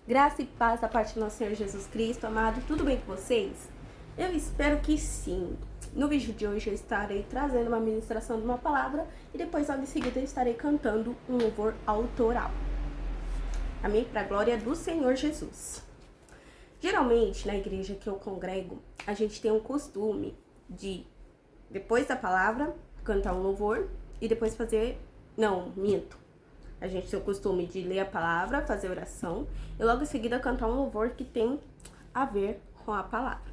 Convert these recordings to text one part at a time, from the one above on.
Graça e paz da parte do nosso Senhor Jesus Cristo, amado. Tudo bem com vocês? Eu espero que sim. No vídeo de hoje eu estarei trazendo uma ministração de uma palavra e depois logo em seguida eu estarei cantando um louvor autoral. Amém? Para a glória do Senhor Jesus. Geralmente, na igreja que eu congrego, a gente tem um costume de, depois da palavra, cantar um louvor e depois fazer... Não, minto. A gente tem o costume de ler a palavra, fazer oração e logo em seguida cantar um louvor que tem a ver com a palavra.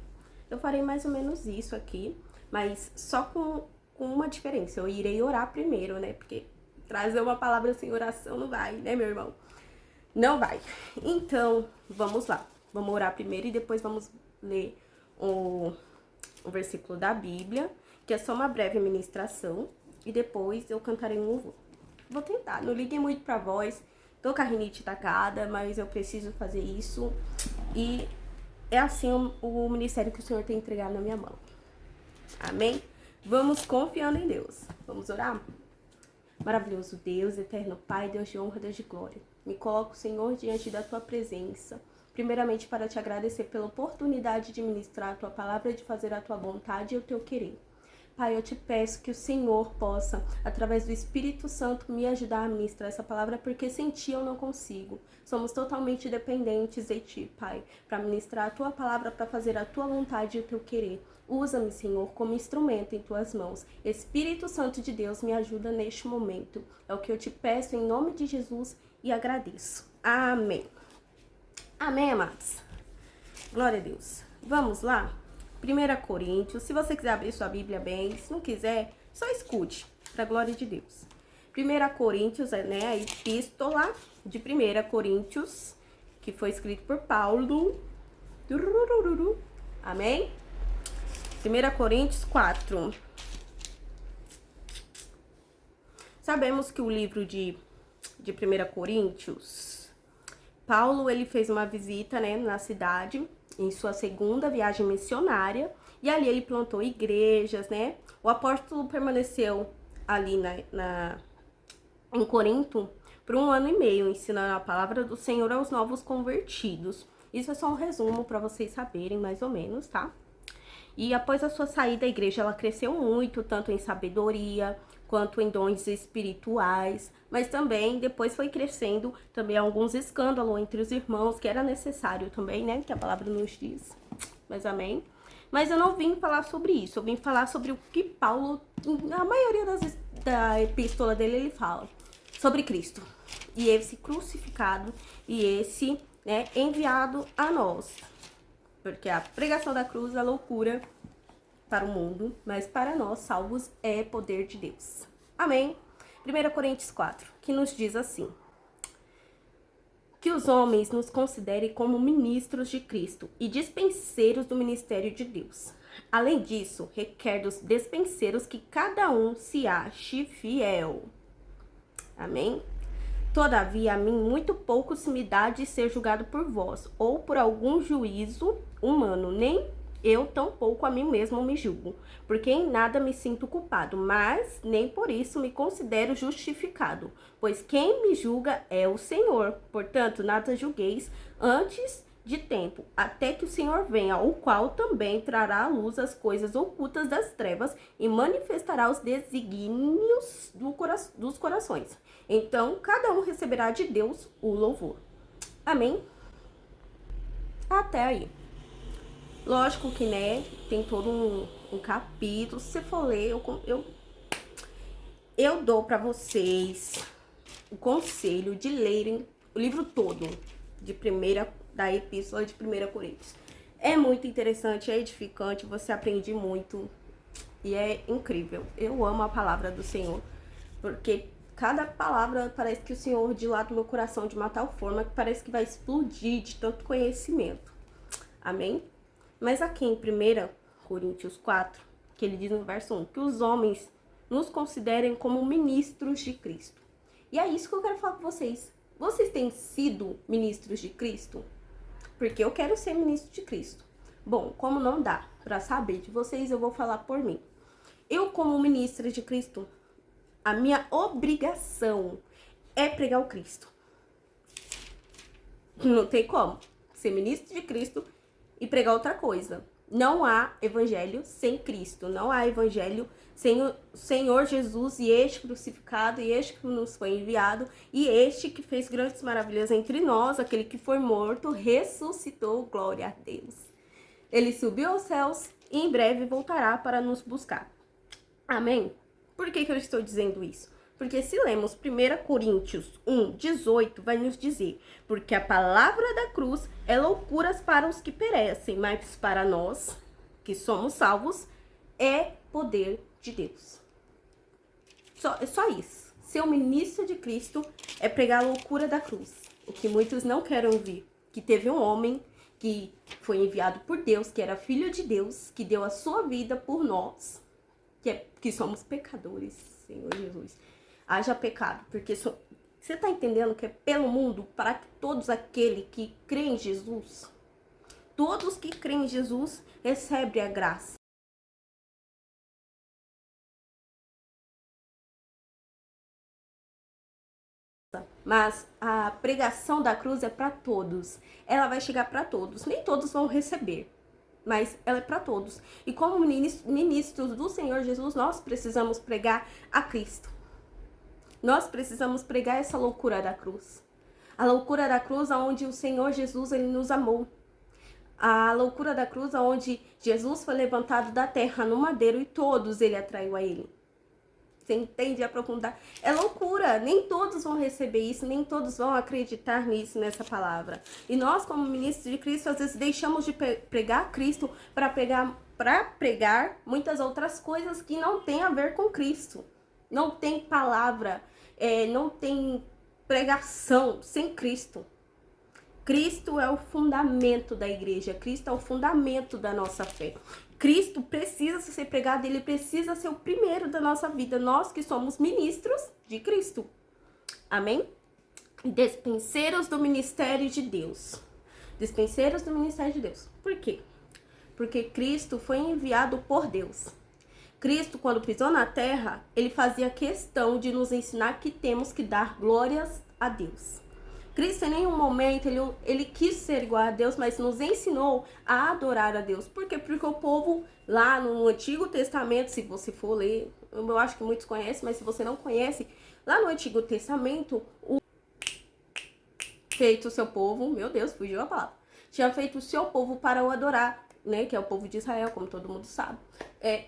Eu farei mais ou menos isso aqui, mas só com uma diferença. Eu irei orar primeiro, né? Porque trazer uma palavra sem oração não vai, né, meu irmão? Não vai. Então, vamos lá. Vamos orar primeiro e depois vamos ler o versículo da Bíblia, que é só uma breve ministração, e depois eu cantarei um louvor. Vou tentar, não liguem muito pra voz, tô com a rinite atacada, mas eu preciso fazer isso. E é assim o ministério que o Senhor tem entregado na minha mão. Amém? Vamos confiando em Deus. Vamos orar? Maravilhoso Deus, eterno Pai, Deus de honra, Deus de glória. Me coloco, Senhor, diante da Tua presença. Primeiramente para te agradecer pela oportunidade de ministrar a Tua palavra, de fazer a Tua vontade e o Teu querer. Pai, eu te peço que o Senhor possa, através do Espírito Santo, me ajudar a ministrar essa palavra, porque sem Ti eu não consigo. Somos totalmente dependentes de Ti, Pai, para ministrar a Tua palavra, para fazer a Tua vontade e o Teu querer. Usa-me, Senhor, como instrumento em Tuas mãos. Espírito Santo de Deus, me ajuda neste momento. É o que eu te peço em nome de Jesus e agradeço. Amém. Amém, amados. Glória a Deus. Vamos lá? 1 Coríntios, se você quiser abrir sua Bíblia bem, se não quiser, só escute, para a glória de Deus. 1 Coríntios, né, a epístola de 1 Coríntios, que foi escrito por Paulo. Amém? 1 Coríntios 4. Sabemos que o livro de 1 Coríntios, Paulo, ele fez uma visita, né, na cidade, em sua segunda viagem missionária, e ali ele plantou igrejas, né? O apóstolo permaneceu ali em Corinto por 1 ano e meio, ensinando a palavra do Senhor aos novos convertidos. Isso é só um resumo para vocês saberem, mais ou menos, tá? E após a sua saída, a igreja ela cresceu muito, tanto em sabedoria quanto em dons espirituais, mas também depois foi crescendo também alguns escândalos entre os irmãos, que era necessário também, né, que a palavra nos diz, mas amém. Mas eu não vim falar sobre isso, eu vim falar sobre o que Paulo, na maioria da epístola dele, ele fala sobre Cristo, e esse crucificado, e esse, né, enviado a nós, porque a pregação da cruz é loucura para o mundo, mas para nós, salvos, é poder de Deus. Amém? 1 Coríntios 4, que nos diz assim: que os homens nos considerem como ministros de Cristo e dispenseiros do ministério de Deus. Além disso, requer dos dispenseiros que cada um se ache fiel. Amém? Todavia, a mim muito pouco se me dá de ser julgado por vós, ou por algum juízo humano, nem eu tampouco a mim mesmo me julgo, porque em nada me sinto culpado, mas nem por isso me considero justificado, pois quem me julga é o Senhor. Portanto, nada julgueis antes de tempo, até que o Senhor venha, o qual também trará à luz as coisas ocultas das trevas e manifestará os desígnios dos corações. Então, cada um receberá de Deus o louvor. Amém? Até aí. Lógico que, né, tem todo um capítulo. Se você for ler, eu dou pra vocês o conselho de lerem o livro todo da epístola de 1 Coríntios. É muito interessante, é edificante, você aprende muito e é incrível. Eu amo a palavra do Senhor, porque cada palavra parece que o Senhor dilata o meu coração de uma tal forma que parece que vai explodir de tanto conhecimento. Amém? Mas aqui em 1 Coríntios 4, que ele diz no verso 1, que os homens nos considerem como ministros de Cristo. E é isso que eu quero falar com vocês. Vocês têm sido ministros de Cristo? Porque eu quero ser ministro de Cristo. Bom, como não dá para saber de vocês, eu vou falar por mim. Eu, como ministra de Cristo, a minha obrigação é pregar o Cristo. Não tem como ser ministro de Cristo e pregar outra coisa. Não há evangelho sem Cristo. Não há evangelho sem o Senhor Jesus e este crucificado, e este que nos foi enviado, e este que fez grandes maravilhas entre nós, aquele que foi morto, ressuscitou, glória a Deus. Ele subiu aos céus e em breve voltará para nos buscar. Amém? Por que eu estou dizendo isso? Porque se lemos 1 Coríntios 1:18, vai nos dizer: porque a palavra da cruz é loucura para os que perecem, mas para nós, que somos salvos, é poder de Deus. É só isso. Ser um ministro de Cristo é pregar a loucura da cruz. O que muitos não querem ouvir. Que teve um homem que foi enviado por Deus, que era filho de Deus, que deu a sua vida por nós, que somos pecadores, Senhor Jesus. Haja pecado, porque você está entendendo que é pelo mundo, para que todos aqueles que creem em Jesus, todos que creem em Jesus, recebem a graça. Mas a pregação da cruz é para todos. Ela vai chegar para todos. Nem todos vão receber, mas ela é para todos. E como ministros do Senhor Jesus, nós precisamos pregar a Cristo. Nós precisamos pregar essa loucura da cruz. A loucura da cruz onde o Senhor Jesus, ele nos amou. A loucura da cruz onde Jesus foi levantado da terra no madeiro e todos ele atraiu a ele. Você entende a profundidade? É loucura. Nem todos vão receber isso, nem todos vão acreditar nisso, nessa palavra. E nós, como ministros de Cristo, às vezes deixamos de pregar Cristo para pregar muitas outras coisas que não tem a ver com Cristo. Não tem palavra, não tem pregação sem Cristo. Cristo é o fundamento da igreja. Cristo é o fundamento da nossa fé. Cristo precisa ser pregado, ele precisa ser o primeiro da nossa vida. Nós que somos ministros de Cristo. Amém? Despenseiros do ministério de Deus. Despenseiros do ministério de Deus. Por quê? Porque Cristo foi enviado por Deus. Cristo, quando pisou na terra, ele fazia questão de nos ensinar que temos que dar glórias a Deus. Cristo em nenhum momento ele quis ser igual a Deus, mas nos ensinou a adorar a Deus. Por quê? Porque o povo lá no Antigo Testamento, se você for ler, eu acho que muitos conhecem, mas se você não conhece, lá no Antigo Testamento, feito o seu povo, meu Deus, fugiu a palavra, tinha feito o seu povo para o adorar, né, que é o povo de Israel, como todo mundo sabe.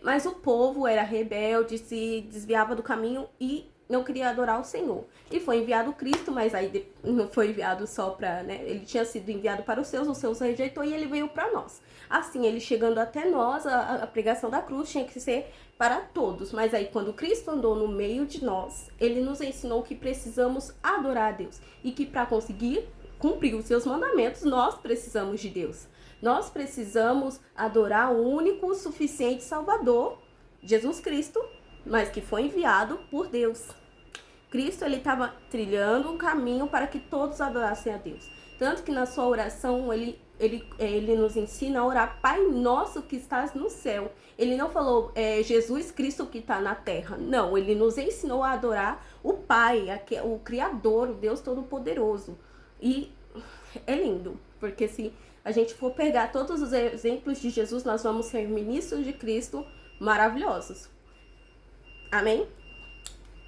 Mas o povo era rebelde, se desviava do caminho e não queria adorar o Senhor. E foi enviado Cristo, mas aí não foi enviado só para, né? Ele tinha sido enviado para os seus rejeitou e ele veio para nós. Assim, ele chegando até nós, a pregação da cruz tinha que ser para todos. Mas aí, quando Cristo andou no meio de nós, ele nos ensinou que precisamos adorar a Deus. E que para conseguir cumprir os seus mandamentos, nós precisamos de Deus. Nós precisamos adorar o único, suficiente Salvador, Jesus Cristo, mas que foi enviado por Deus. Cristo, ele estava trilhando um caminho para que todos adorassem a Deus. Tanto que na sua oração, ele nos ensina a orar: Pai nosso que estás no céu. Ele não falou Jesus Cristo que está na terra. Não, ele nos ensinou a adorar o Pai, o Criador, o Deus Todo-Poderoso. E é lindo, porque se a gente for pegar todos os exemplos de Jesus, nós vamos ser ministros de Cristo maravilhosos. Amém?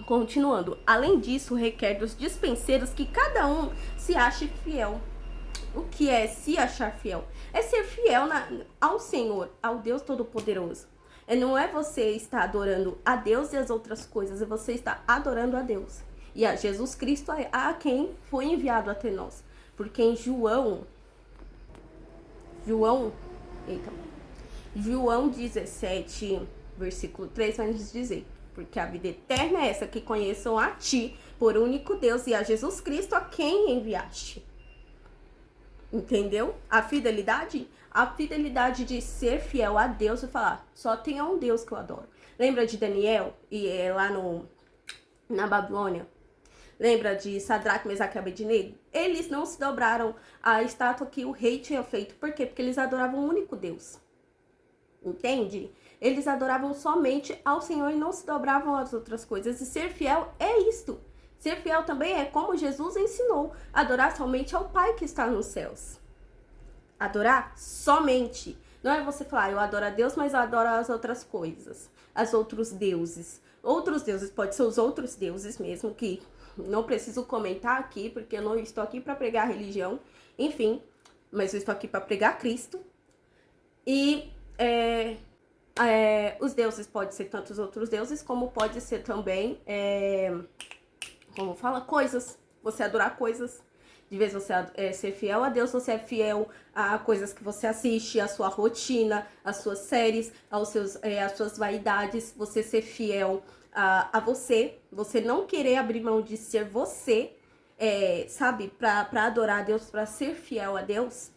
Continuando. Além disso, requer dos dispenseiros que cada um se ache fiel. O que é se achar fiel? É ser fiel ao Senhor, ao Deus Todo-Poderoso. Não é você estar adorando a Deus e as outras coisas, é você estar adorando a Deus. E a Jesus Cristo, a quem foi enviado até nós. Porque em João 17, versículo 3, vai nos dizer: porque a vida eterna é essa, que conheçam a ti, por único Deus, e a Jesus Cristo, a quem enviaste. Entendeu? A fidelidade de ser fiel a Deus e falar: só tem um Deus que eu adoro. Lembra de Daniel e lá na Babilônia? Lembra de Sadraque, Mesaque e Abednego? Eles não se dobraram à estátua que o rei tinha feito. Por quê? Porque eles adoravam um único Deus. Entende? Eles adoravam somente ao Senhor e não se dobravam às outras coisas. E ser fiel é isto. Ser fiel também é como Jesus ensinou, adorar somente ao Pai que está nos céus. Adorar somente. Não é você falar, eu adoro a Deus, mas eu adoro as outras coisas, as outros deuses. Outros deuses, pode ser os outros deuses mesmo, que não preciso comentar aqui, porque eu não estou aqui para pregar religião, enfim, mas eu estou aqui para pregar Cristo. E os deuses podem ser tantos outros deuses, como pode ser também, como fala, coisas, você adorar coisas. De vez você ser fiel a Deus, você é fiel a coisas que você assiste, a sua rotina, as suas séries, as suas vaidades, você ser fiel a você não querer abrir mão de ser você, sabe, pra adorar a Deus, pra ser fiel a Deus.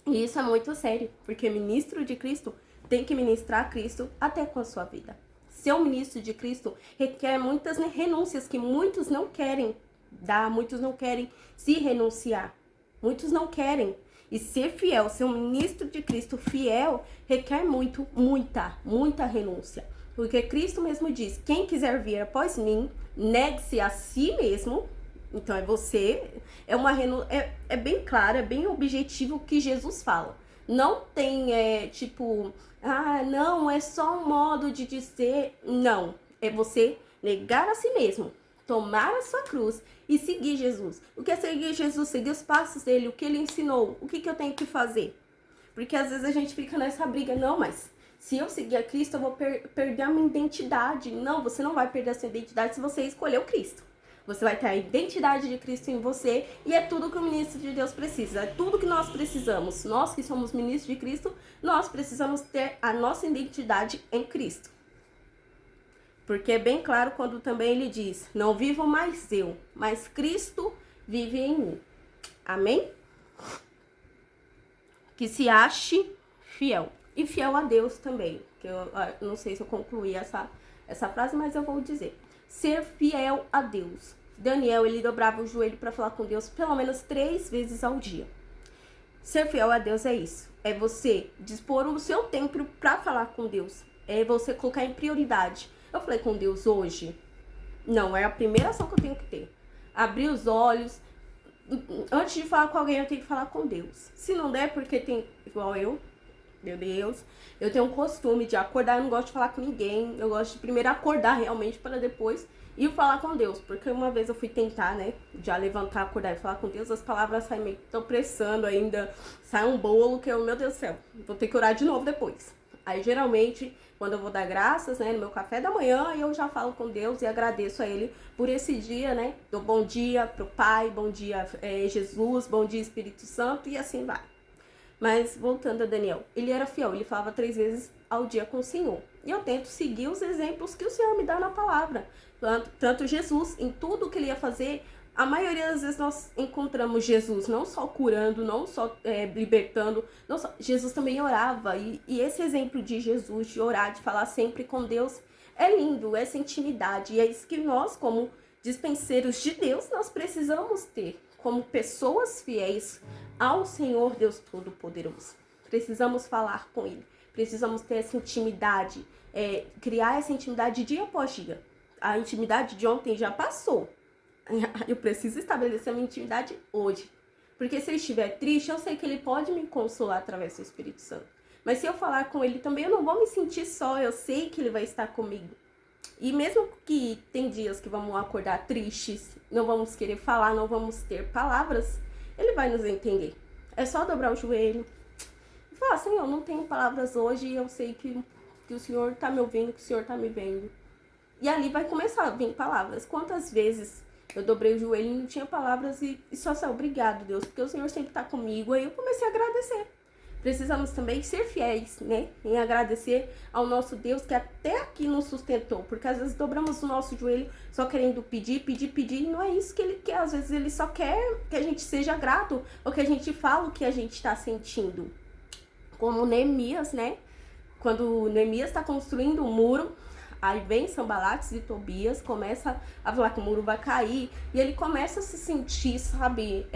E isso é muito sério, porque ministro de Cristo tem que ministrar a Cristo até com a sua vida. Ser um ministro de Cristo requer muitas renúncias que muitos não querem dar, muitos não querem se renunciar, muitos não querem. E ser fiel, ser um ministro de Cristo fiel, requer muita renúncia. Porque Cristo mesmo diz, quem quiser vir após mim, negue-se a si mesmo. Então é bem claro, é bem objetivo o que Jesus fala. Não tem, não, é só um modo de dizer, não. É você negar a si mesmo, tomar a sua cruz e seguir Jesus. O que é seguir Jesus? Seguir os passos dele, o que ele ensinou, o que eu tenho que fazer? Porque às vezes a gente fica nessa briga, não, mas se eu seguir a Cristo eu vou perder a minha identidade. Não, você não vai perder a sua identidade se você escolher o Cristo. Você vai ter a identidade de Cristo em você e é tudo que o ministro de Deus precisa. É tudo que nós precisamos. Nós que somos ministros de Cristo, nós precisamos ter a nossa identidade em Cristo. Porque é bem claro quando também ele diz, não vivo mais eu, mas Cristo vive em mim. Amém? Que se ache fiel. E fiel a Deus também. Que eu não sei se eu concluí essa frase, mas eu vou dizer. Ser fiel a Deus. Daniel, ele dobrava o joelho para falar com Deus pelo menos 3 vezes ao dia. Ser fiel a Deus é isso. É você dispor o seu tempo para falar com Deus. É você colocar em prioridade. Eu falei com Deus hoje? Não, é a primeira ação que eu tenho que ter. Abrir os olhos. Antes de falar com alguém, eu tenho que falar com Deus. Se não der, porque tem, igual eu, meu Deus, eu tenho um costume de acordar, eu não gosto de falar com ninguém. Eu gosto de primeiro acordar realmente para depois ir falar com Deus. Porque uma vez eu fui tentar, né, já levantar, acordar e falar com Deus, as palavras saem meio que tropeçando ainda. Sai um bolo que eu, meu Deus do céu, vou ter que orar de novo depois. Aí geralmente, quando eu vou dar graças, né, no meu café da manhã, eu já falo com Deus e agradeço a Ele por esse dia, né. Dou bom dia pro Pai, bom dia Jesus, bom dia Espírito Santo e assim vai. Mas voltando a Daniel, ele era fiel, ele falava 3 vezes ao dia com o Senhor. E eu tento seguir os exemplos que o Senhor me dá na palavra. Tanto Jesus, em tudo que ele ia fazer, a maioria das vezes nós encontramos Jesus não só curando, não só libertando, não só, Jesus também orava. E esse exemplo de Jesus, de orar, de falar sempre com Deus, é lindo, essa intimidade. E é isso que nós, como dispenseiros de Deus, nós precisamos ter, como pessoas fiéis ao Senhor Deus Todo-Poderoso. Precisamos falar com Ele, precisamos ter essa intimidade, criar essa intimidade dia após dia. A intimidade de ontem já passou. Eu preciso estabelecer uma intimidade hoje. Porque se eu estiver triste, eu sei que Ele pode me consolar através do Espírito Santo. Mas se eu falar com Ele também, eu não vou me sentir só. Eu sei que Ele vai estar comigo. E mesmo que tem dias que vamos acordar tristes, não vamos querer falar, não vamos ter palavras, Ele vai nos entender. É só dobrar o joelho e falar, Senhor, não tenho palavras hoje e eu sei que o Senhor está me ouvindo, que o Senhor está me vendo. E ali vai começar a vir palavras. Quantas vezes eu dobrei o joelho e não tinha palavras e só assim, obrigado, Deus, porque o Senhor sempre está comigo. Aí eu comecei a agradecer. Precisamos também ser fiéis, né? Em agradecer ao nosso Deus que até aqui nos sustentou. Porque às vezes dobramos o nosso joelho só querendo pedir. E não é isso que Ele quer. Às vezes Ele só quer que a gente seja grato. Ou que a gente fale o que a gente está sentindo. Como Neemias, né? Quando Neemias está construindo um muro, aí vem Sanbalates e Tobias, começa a falar que o muro vai cair. E ele começa a se sentir, sabe,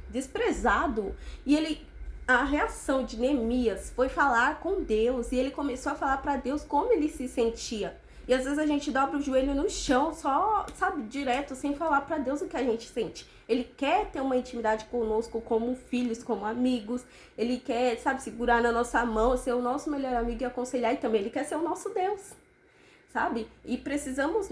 desprezado. E a reação de Neemias foi falar com Deus. E ele começou a falar para Deus como ele se sentia. E às vezes a gente dobra o joelho no chão, só, sabe, direto, sem falar pra Deus o que a gente sente. Ele quer ter uma intimidade conosco como filhos, como amigos. Ele quer, sabe, segurar na nossa mão, ser o nosso melhor amigo e aconselhar. E também ele quer ser o nosso Deus, sabe? E precisamos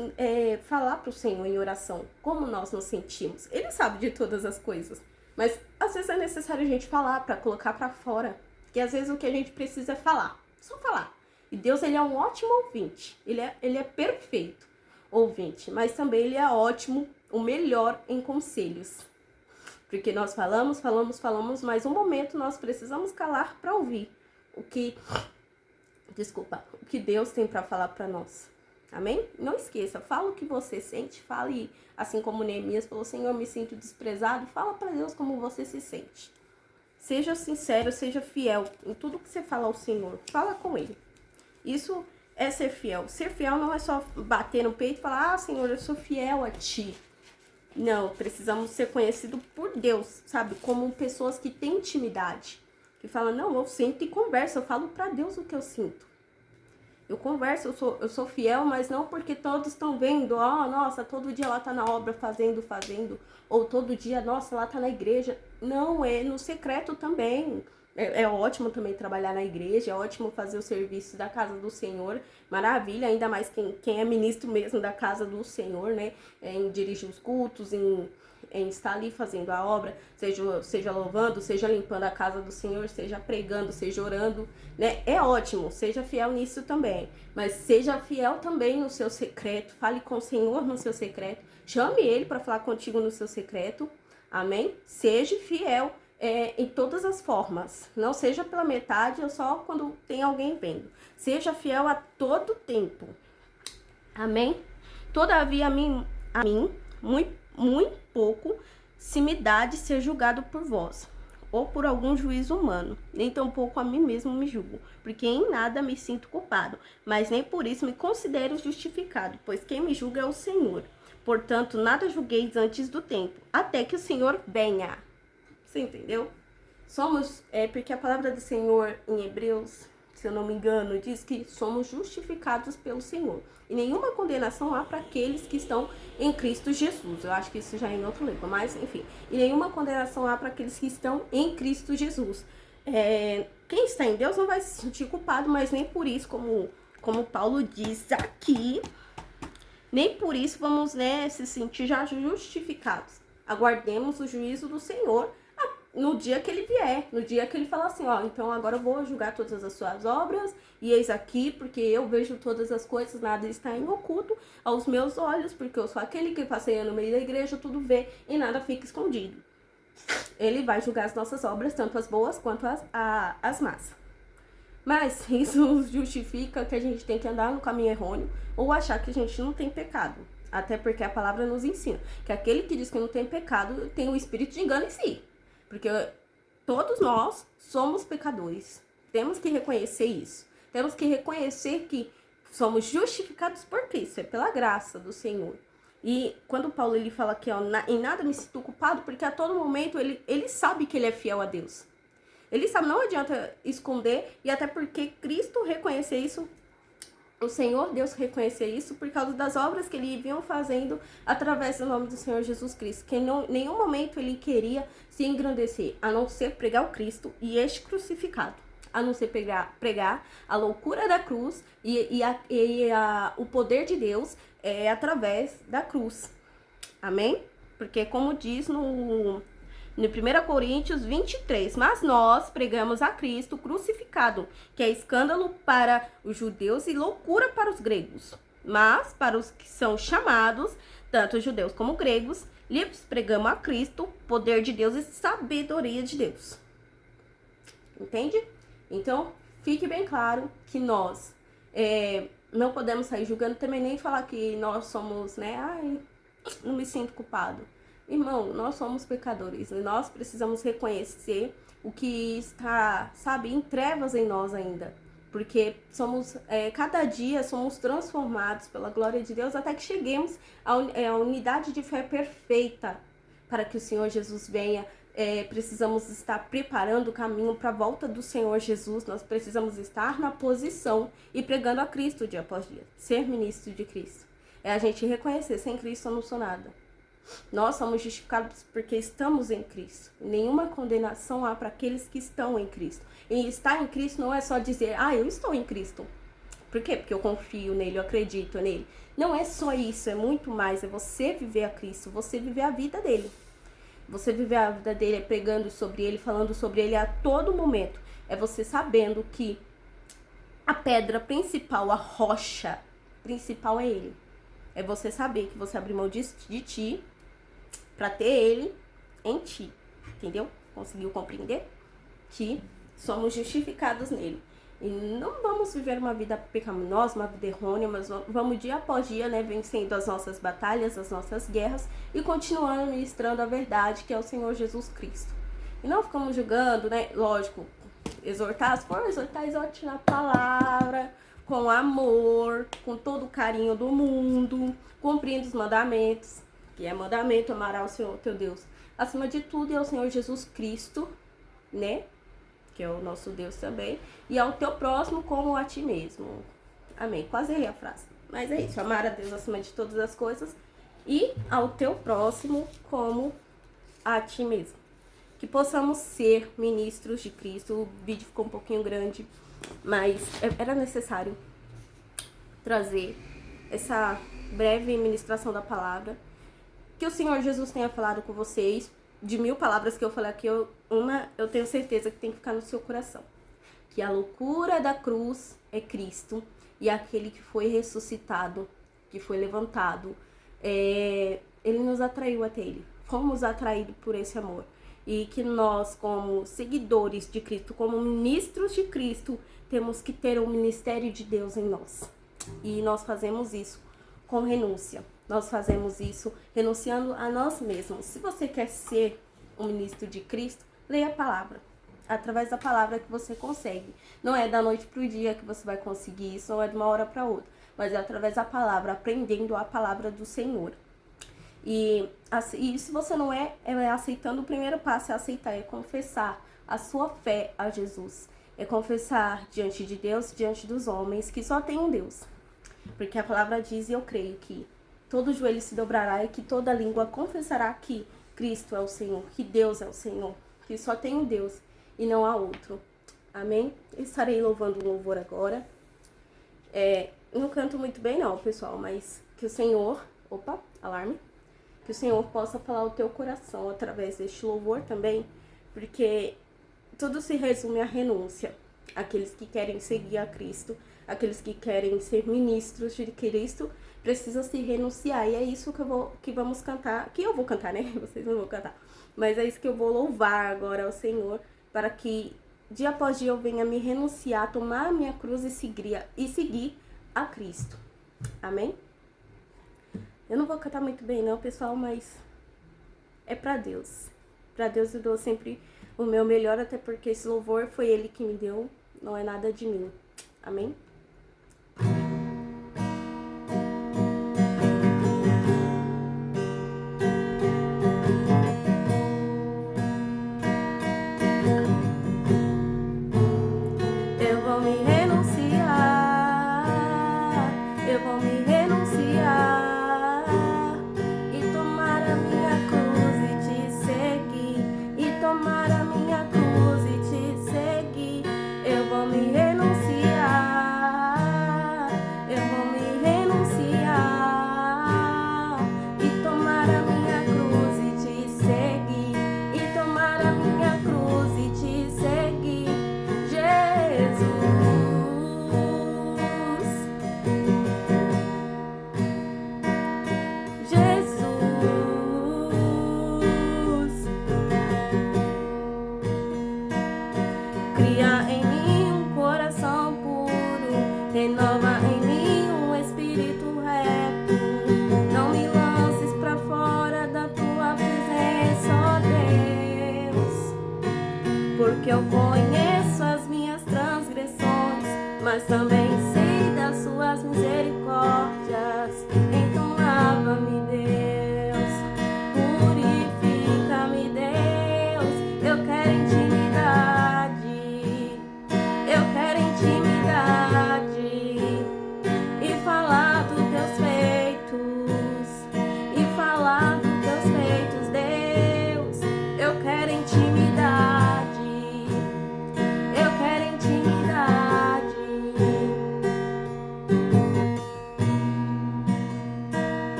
falar pro Senhor em oração como nós nos sentimos. Ele sabe de todas as coisas. Mas às vezes é necessário a gente falar pra colocar pra fora. Porque às vezes o que a gente precisa é falar. Só falar. E Deus, ele é um ótimo ouvinte. Ele é perfeito ouvinte. Mas também ele é ótimo, o melhor em conselhos. Porque nós falamos, mas um momento nós precisamos calar para ouvir o que Deus tem para falar para nós. Amém? Não esqueça, fala o que você sente, fale assim como Neemias falou, Senhor, eu me sinto desprezado, fala para Deus como você se sente. Seja sincero, seja fiel em tudo que você fala ao Senhor, fala com Ele. Isso é ser fiel. Ser fiel não é só bater no peito e falar, ah, Senhor, eu sou fiel a Ti. Não, precisamos ser conhecidos por Deus, sabe? Como pessoas que têm intimidade. Que falam, não, eu sento e converso, eu falo pra Deus o que eu sinto. Eu converso, eu sou fiel, mas não porque todos estão vendo, nossa, todo dia ela tá na obra fazendo, ou todo dia, nossa, ela tá na igreja. Não, é no secreto também. É ótimo também trabalhar na igreja, é ótimo fazer o serviço da casa do Senhor, maravilha, ainda mais quem é ministro mesmo da casa do Senhor, né, em dirigir os cultos, em estar ali fazendo a obra, seja louvando, seja limpando a casa do Senhor, seja pregando, seja orando, né, é ótimo, seja fiel nisso também, mas seja fiel também no seu secreto, fale com o Senhor no seu secreto, chame Ele para falar contigo no seu secreto, amém? Seja fiel em todas as formas, não seja pela metade ou só quando tem alguém vendo, seja fiel a todo tempo, amém? Todavia a mim muito pouco se me dá de ser julgado por vós, ou por algum juízo humano, nem tampouco a mim mesmo me julgo, porque em nada me sinto culpado, mas nem por isso me considero justificado, pois quem me julga é o Senhor. Portanto, nada julgueis antes do tempo, até que o Senhor venha. Você entendeu? Porque a palavra do Senhor em Hebreus, se eu não me engano, diz que somos justificados pelo Senhor. E nenhuma condenação há para aqueles que estão em Cristo Jesus. Eu acho que isso já é em outro livro, mas enfim. E nenhuma condenação há para aqueles que estão em Cristo Jesus. Quem está em Deus não vai se sentir culpado, mas nem por isso, como Paulo diz aqui, nem por isso vamos, né, se sentir já justificados. Aguardemos o juízo do Senhor no dia que ele vier, no dia que ele falar assim, então agora eu vou julgar todas as suas obras, e eis aqui, porque eu vejo todas as coisas, nada está em oculto aos meus olhos, porque eu sou aquele que passeia no meio da igreja, tudo vê e nada fica escondido. Ele vai julgar as nossas obras, tanto as boas quanto as más. Mas isso justifica que a gente tem que andar no caminho errôneo ou achar que a gente não tem pecado. Até porque a palavra nos ensina que aquele que diz que não tem pecado tem o espírito de engano em si. Porque todos nós somos pecadores. Temos que reconhecer isso. Temos que reconhecer que somos justificados por Cristo. É pela graça do Senhor. E quando Paulo ele fala que em nada me sinto culpado, porque a todo momento ele sabe que ele é fiel a Deus. Ele sabe, não adianta esconder. E até porque Cristo reconhecer isso, o Senhor Deus reconhecer isso por causa das obras que ele vinha fazendo através do nome do Senhor Jesus Cristo. Que em nenhum momento ele queria se engrandecer, a não ser pregar o Cristo e este crucificado. A não ser pregar a loucura da cruz e o poder de Deus através da cruz. Amém? Porque como diz no 1 Coríntios 23, mas nós pregamos a Cristo crucificado, que é escândalo para os judeus e loucura para os gregos. Mas para os que são chamados, tanto judeus como gregos, lhes pregamos a Cristo, poder de Deus e sabedoria de Deus. Entende? Então, fique bem claro que nós não podemos sair julgando também, nem falar que nós somos, não me sinto culpado. Irmão, nós somos pecadores e nós precisamos reconhecer o que está, em trevas em nós ainda. Porque cada dia somos transformados pela glória de Deus até que cheguemos à unidade de fé perfeita para que o Senhor Jesus venha precisamos estar preparando o caminho para a volta do Senhor Jesus. Nós precisamos estar na posição e pregando a Cristo dia após dia. Ser ministro de Cristo. É a gente reconhecer, sem Cristo eu não sou nada. Nós somos justificados porque estamos em Cristo. Nenhuma condenação há para aqueles que estão em Cristo. E estar em Cristo não é só dizer, eu estou em Cristo. Por quê? Porque eu confio nele, eu acredito nele. Não é só isso, é muito mais. É você viver a Cristo, você viver a vida dele. Você viver a vida dele pregando sobre ele, falando sobre ele a todo momento. É você sabendo que a pedra principal, a rocha principal é ele. É você saber que você abriu mão de ti para ter ele em ti. Entendeu? Conseguiu compreender? Que somos justificados nele. E não vamos viver uma vida pecaminosa, uma vida errônea, mas vamos dia após dia, né, vencendo as nossas batalhas, as nossas guerras e continuando ministrando a verdade, que é o Senhor Jesus Cristo. E não ficamos julgando, né, lógico, exortar, se for exortar, exorte na palavra, com amor, com todo o carinho do mundo, cumprindo os mandamentos, que é mandamento, amará o Senhor teu Deus. Acima de tudo é o Senhor Jesus Cristo, né? Que é o nosso Deus também, e ao teu próximo como a ti mesmo. Amém. Quase errei a frase. Mas é isso, amar a Deus acima de todas as coisas e ao teu próximo como a ti mesmo. Que possamos ser ministros de Cristo. O vídeo ficou um pouquinho grande, mas era necessário trazer essa breve ministração da palavra. Que o Senhor Jesus tenha falado com vocês. De 1000 palavras que eu falei aqui, eu tenho certeza que tem que ficar no seu coração. Que a loucura da cruz é Cristo. E aquele que foi ressuscitado, que foi levantado, ele nos atraiu até ele. Fomos atraídos por esse amor. E que nós, como seguidores de Cristo, como ministros de Cristo, temos que ter o ministério de Deus em nós. E nós fazemos isso com renúncia. Nós fazemos isso renunciando a nós mesmos. Se você quer ser um ministro de Cristo, leia a palavra. Através da palavra que você consegue. Não é da noite para o dia que você vai conseguir isso, não é de uma hora para outra. Mas é através da palavra, aprendendo a palavra do Senhor. E se você não é aceitando, o primeiro passo é aceitar, é confessar a sua fé a Jesus. É confessar diante de Deus, diante dos homens, que só tem um Deus. Porque a palavra diz, e eu creio que todo joelho se dobrará e que toda língua confessará que Cristo é o Senhor, que Deus é o Senhor, que só tem um Deus e não há outro. Amém? Eu estarei louvando o louvor agora. Não canto muito bem não, pessoal, mas que o Senhor... Opa, alarme. Que o Senhor possa falar o teu coração através deste louvor também, porque tudo se resume à renúncia. Aqueles que querem seguir a Cristo, aqueles que querem ser ministros de Cristo, precisam se renunciar. E é isso que vamos cantar, que eu vou cantar, né? Vocês não vão cantar. Mas é isso que eu vou louvar agora ao Senhor, para que dia após dia eu venha me renunciar, tomar a minha cruz e seguir a Cristo. Amém? Eu não vou cantar muito bem não, pessoal, mas é pra Deus. Pra Deus eu dou sempre o meu melhor, até porque esse louvor foi Ele que me deu, não é nada de mim. Amém? Eu vou me renunciar, eu vou me renunciar e tomar a minha cruz e te seguir, e tomar a minha cruz e te seguir. Eu vou me renunciar,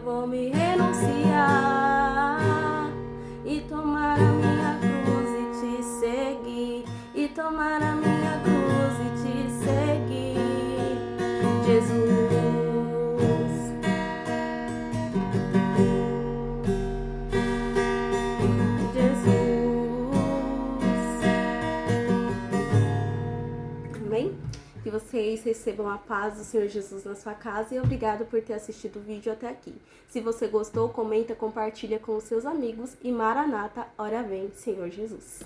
vou me renunciar e tomar a minha cruz e te seguir, e tomar a minha cruz e te seguir, Jesus. Amém? Que vocês recebam a paz do Senhor Jesus na sua casa e obrigado por ter assistido o vídeo até aqui. Se você gostou, comenta, compartilha com os seus amigos e Maranata, ora vem, Senhor Jesus.